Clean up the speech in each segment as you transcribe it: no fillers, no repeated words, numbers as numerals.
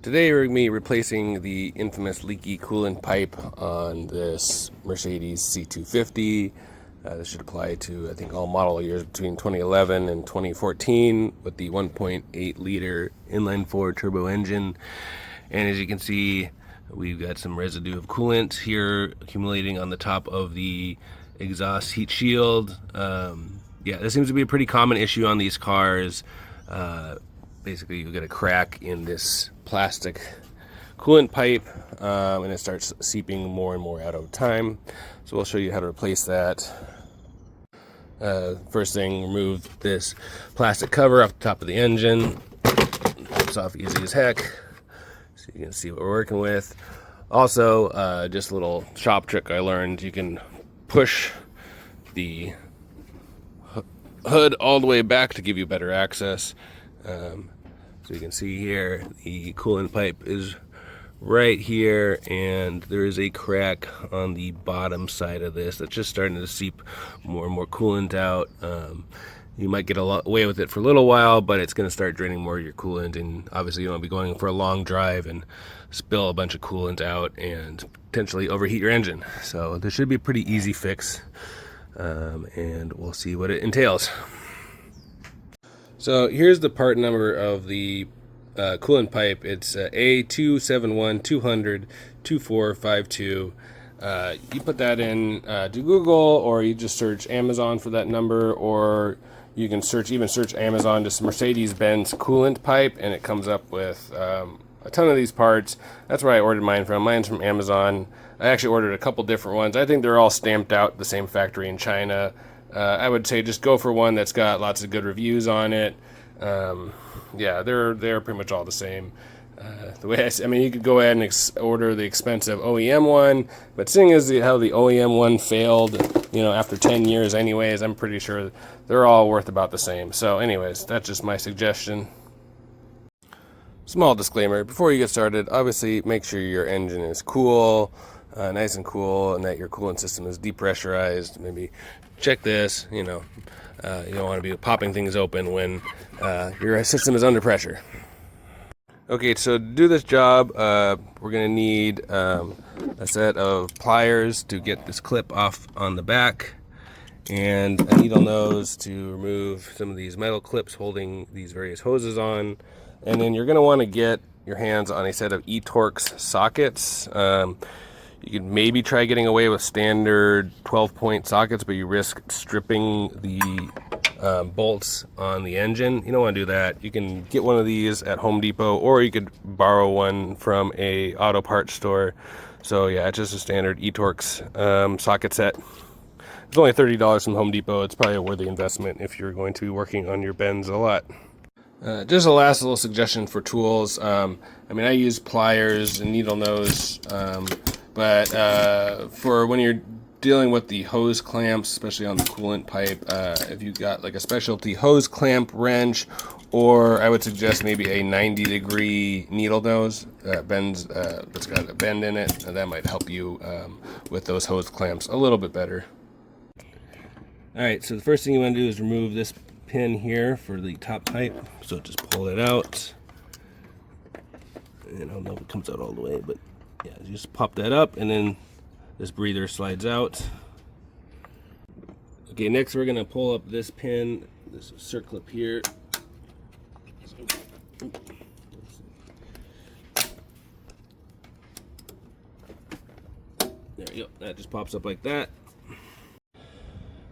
Today we're going to be replacing the infamous leaky coolant pipe on this Mercedes C250. This should apply to, I think, all model years between 2011 and 2014 with the 1.8 liter inline-4 turbo engine. And as you can see, we've got some residue of coolant here accumulating on the top of the exhaust heat shield. Yeah, this seems to be a pretty common issue on these cars. Basically, you get a crack in this plastic coolant pipe, and it starts seeping more and more out over time. So we'll show you how to replace that. First thing, remove this plastic cover off the top of the engine. Pops off easy as heck, so you can see what we're working with. Also, just a little shop trick I learned: you can push the hood all the way back to give you better access. So you can see here the coolant pipe is right here, and there is a crack on the bottom side of this that's just starting to seep more and more coolant out. You might get away with it for a little while, but it's going to start draining more of your coolant, and obviously you don't want to be going for a long drive and spill a bunch of coolant out and potentially overheat your engine. So this should be a pretty easy fix, and we'll see what it entails. So here's the part number of the coolant pipe. It's A271-200-2452. You put that in to Google, or you just search Amazon for that number, or you can search Amazon, just Mercedes-Benz coolant pipe, and it comes up with a ton of these parts. That's where I ordered mine from. Mine's from Amazon. I actually ordered a couple different ones. I think they're all stamped out the same factory in China. I would say just go for one that's got lots of good reviews on it. Yeah, they're pretty much all the same. The way I mean, you could go ahead and order the expensive OEM one, but seeing as how the OEM one failed, after 10 years anyways, I'm pretty sure they're all worth about the same. So anyways, that's just my suggestion. Small disclaimer, before you get started, obviously make sure your engine is cool, nice and cool, and that your coolant system is depressurized. Maybe check this, you don't want to be popping things open when your system is under pressure. Okay, so to do this job, we're going to need a set of pliers to get this clip off on the back, and a needle nose to remove some of these metal clips holding these various hoses on. And then you're going to want to get your hands on a set of E-torx sockets. You could maybe try getting away with standard 12-point sockets, but you risk stripping the bolts on the engine. You don't want to do that. You can get one of these at Home Depot, or you could borrow one from a auto parts store. So yeah, it's just a standard E-torx socket set. It's only $30 from Home Depot. It's probably a worthy investment if you're going to be working on your Benz a lot. Just a last little suggestion for tools. I mean, I use pliers and needle nose, but for when you're dealing with the hose clamps, especially on the coolant pipe, if you've got like a specialty hose clamp wrench, or I would suggest maybe a 90-degree needle nose bends, that's got a bend in it, and that might help you with those hose clamps a little bit better. Alright, so the first thing you want to do is remove this pin here for the top pipe. So just pull it out. And I don't know if it comes out all the way, but yeah, just pop that up, and then this breather slides out. Okay, next we're gonna pull up this pin, this circlip here. There you go, that just pops up like that.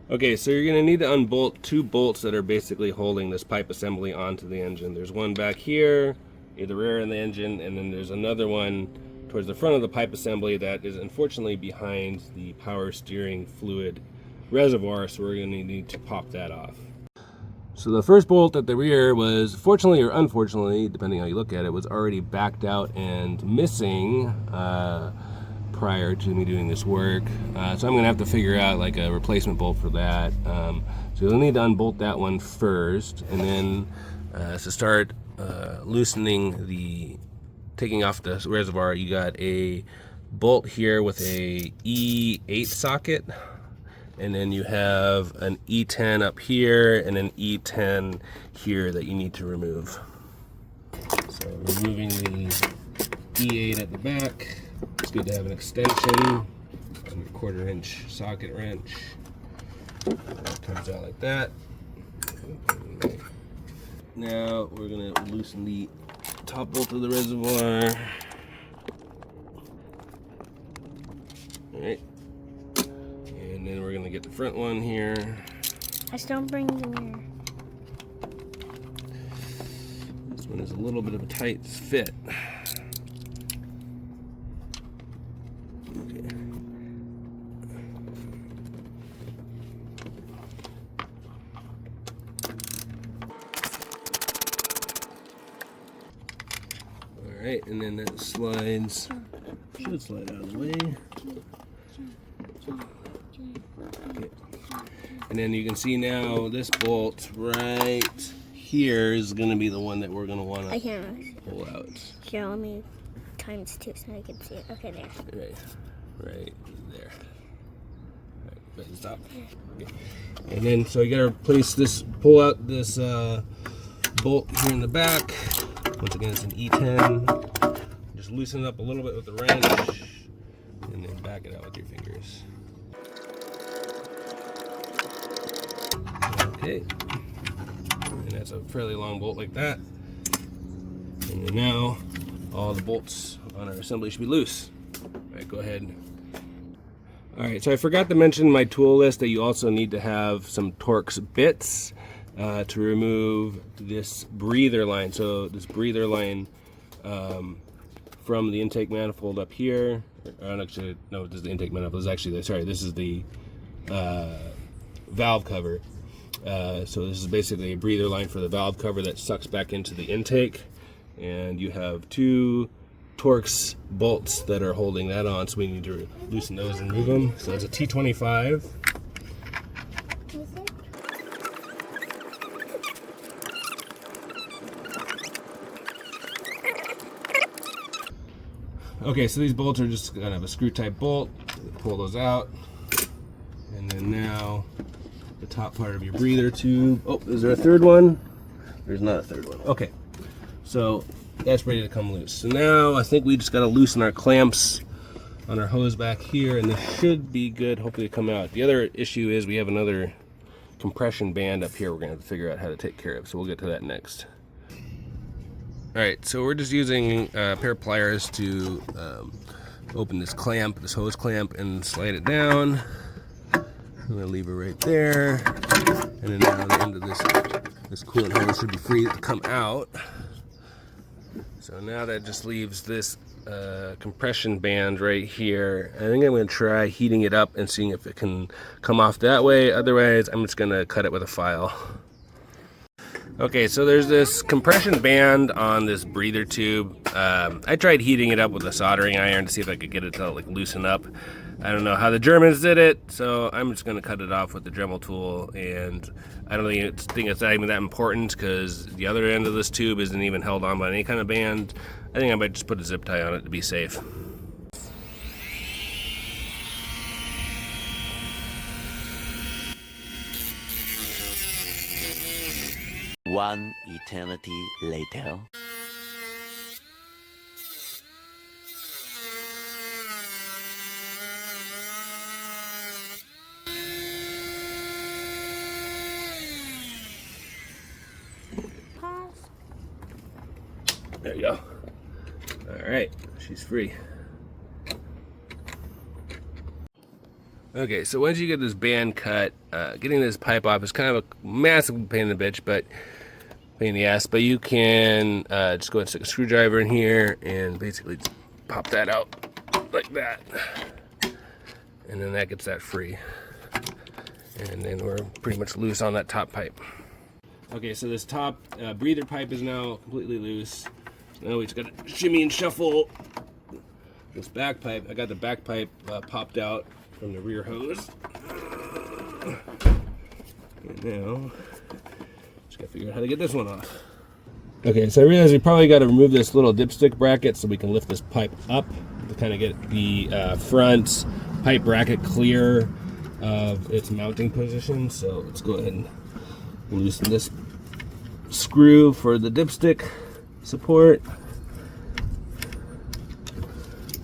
Okay, so you're gonna need to unbolt two bolts that are basically holding this pipe assembly onto the engine. There's one back here, near the rear of the engine, and then there's another one towards the front of the pipe assembly that is unfortunately behind the power steering fluid reservoir, so we're going to need to pop that off. So the first bolt at the rear was, fortunately or unfortunately, depending on how you look at it, was already backed out and missing prior to me doing this work. So I'm going to have to figure out like a replacement bolt for that. So you'll need to unbolt that one first, and then to start loosening taking off the reservoir, you got a bolt here with a E8 socket, and then you have an E10 up here and an E10 here that you need to remove. So removing the E8 at the back. It's good to have an extension. And your 1/4 inch socket wrench. It comes out like that. Now we're going to loosen the top bolt of the reservoir. Alright. And then we're going to get the front one here. I still bring the mirror. This one is a little bit of a tight fit. Okay. Alright, and then that slides. Should slide out of the way. Okay. And then you can see now this bolt right here is going to be the one that we're going to want to pull out. Here, let me times 2 so I can see it. Okay, there. Right there. Right at the top. Okay. And then, so you got to place this, pull out this bolt here in the back. Once again, it's an E10. Just loosen it up a little bit with the wrench, and then back it out with your fingers. Okay. And that's a fairly long bolt like that. And then now, all the bolts on our assembly should be loose. All right, go ahead. All right, so I forgot to mention in my tool list that you also need to have some Torx bits to remove this breather line. So this breather line from the intake manifold up here. Actually, no, this is the intake manifold. This is actually sorry, this is the valve cover. So this is basically a breather line for the valve cover that sucks back into the intake, and you have 2 Torx bolts that are holding that on, so we need to loosen those and remove them. So it's a T25. Okay, so these bolts are just kind of a screw type bolt. Pull those out, and then now the top part of your breather tube. Oh, is there a third one? There's not a third one. Okay, so that's ready to come loose. So now I think we just got to loosen our clamps on our hose back here, and this should be good, hopefully to come out. The other issue is we have another compression band up here we're going to have to figure out how to take care of, so we'll get to that next. Alright, so we're just using a pair of pliers to open this clamp, this hose clamp, and slide it down. I'm going to leave it right there, and then now the end of this coolant hose should be free to come out. So now that just leaves this compression band right here. I think I'm going to try heating it up and seeing if it can come off that way. Otherwise, I'm just going to cut it with a file. Okay, so there's this compression band on this breather tube. I tried heating it up with a soldering iron to see if I could get it to like loosen up. I don't know how the Germans did it, so I'm just going to cut it off with the Dremel tool. And I don't think it's not even that important because the other end of this tube isn't even held on by any kind of band. I think I might just put a zip tie on it to be safe. One eternity later. Pause. There you go. All right, she's free. Okay, so once you get this band cut, getting this pipe off is kind of a massive pain in the bitch, but pain in the ass. But you can just go ahead and stick a screwdriver in here and basically just pop that out like that, and then that gets that free. And then we're pretty much loose on that top pipe. Okay, so this top breather pipe is now completely loose. Now we just got to shimmy and shuffle this back pipe. I got the back pipe popped out from the rear hose. And now, just gotta figure out how to get this one off. Okay, so I realize we probably got to remove this little dipstick bracket so we can lift this pipe up to kind of get the front pipe bracket clear of its mounting position. So let's go ahead and loosen this screw for the dipstick support.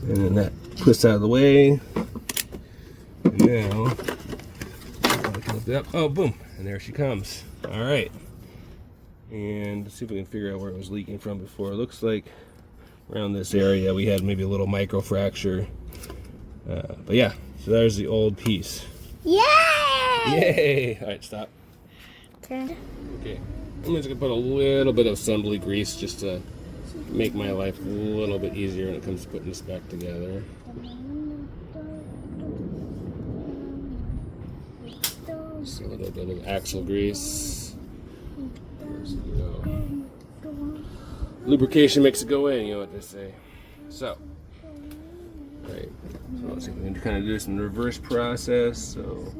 And then that pushed out of the way. And now, oh, boom, and there she comes. All right. And let's see if we can figure out where it was leaking from before. It looks like around this area we had maybe a little micro fracture. But yeah, so there's the old piece. Yay! Yay! All right, stop. Okay. Okay, I'm just gonna put a little bit of assembly grease just to make my life a little bit easier when it comes to putting this back together. Just a little bit of axle grease. Lubrication makes it go in, you know what they say. So, right. So let's see if we can kind of do this in the reverse process. So,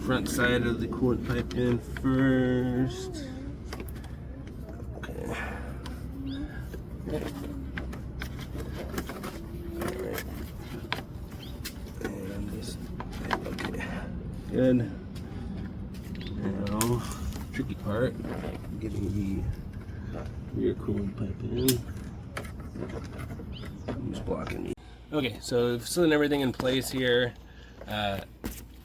front side of the coolant pipe in first. Okay. Alright. And this, okay. Good. Now, tricky part, getting the rear coolant pipe in. I'm just blocking me. Okay, so sealing everything in place here. Yeah,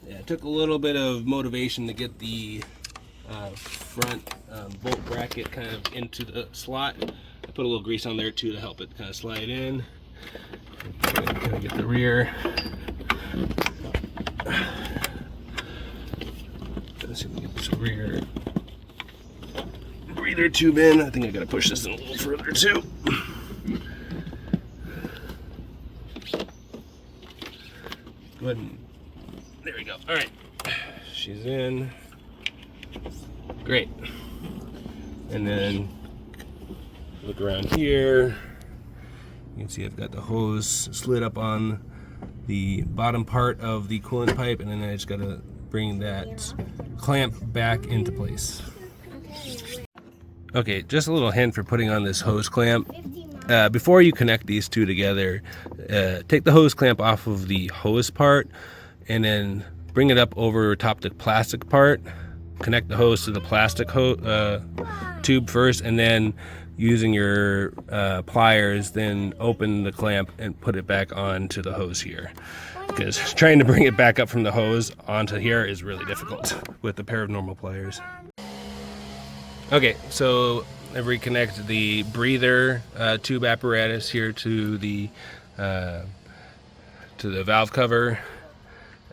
it took a little bit of motivation to get the front bolt bracket kind of into the slot. I put a little grease on there too to help it kind of slide in. Kind of get the rear. Let's see if we can get this rear breather tube in. I think I gotta push this in a little further too. Go ahead and, there we go. All right, she's in. Great. And then look around here. You can see I've got the hose slid up on the bottom part of the coolant pipe, and then I just gotta bring that clamp back into place. Okay, just a little hint for putting on this hose clamp. Before you connect these two together, take the hose clamp off of the hose part and then bring it up over top the plastic part. Connect the hose to the plastic tube first, and then using your pliers, then open the clamp and put it back onto the hose here. Because trying to bring it back up from the hose onto here is really difficult with a pair of normal pliers. Okay, so I've reconnected the breather tube apparatus here to the valve cover.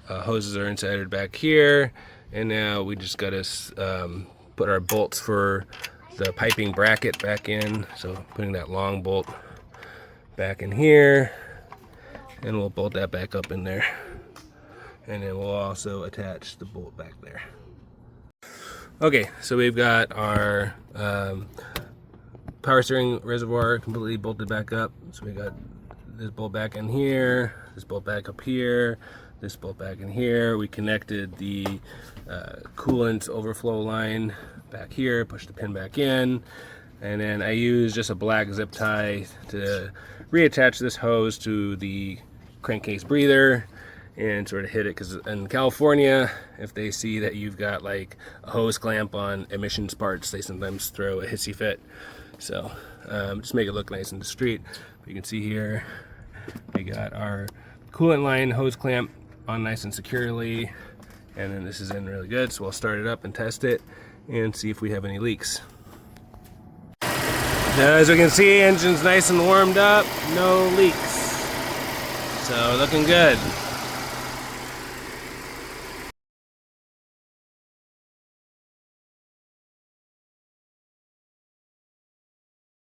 Hoses are inserted back here, and now we just got to put our bolts for the piping bracket back in. So putting that long bolt back in here, and we'll bolt that back up in there, and then we'll also attach the bolt back there. Okay, so we've got our power steering reservoir completely bolted back up. So we got this bolt back in here, this bolt back up here, this bolt back in here. We connected the coolant overflow line back here, push the pin back in, and then I use just a black zip tie to reattach this hose to the crankcase breather and sort of hit it, because in California, if they see that you've got like a hose clamp on emissions parts, they sometimes throw a hissy fit. So just make it look nice in the street. But you can see here we got our coolant line hose clamp on nice and securely, and then this is in really good. So we'll start it up and test it and see if we have any leaks. Now, as we can see, engine's nice and warmed up, no leaks. So looking good.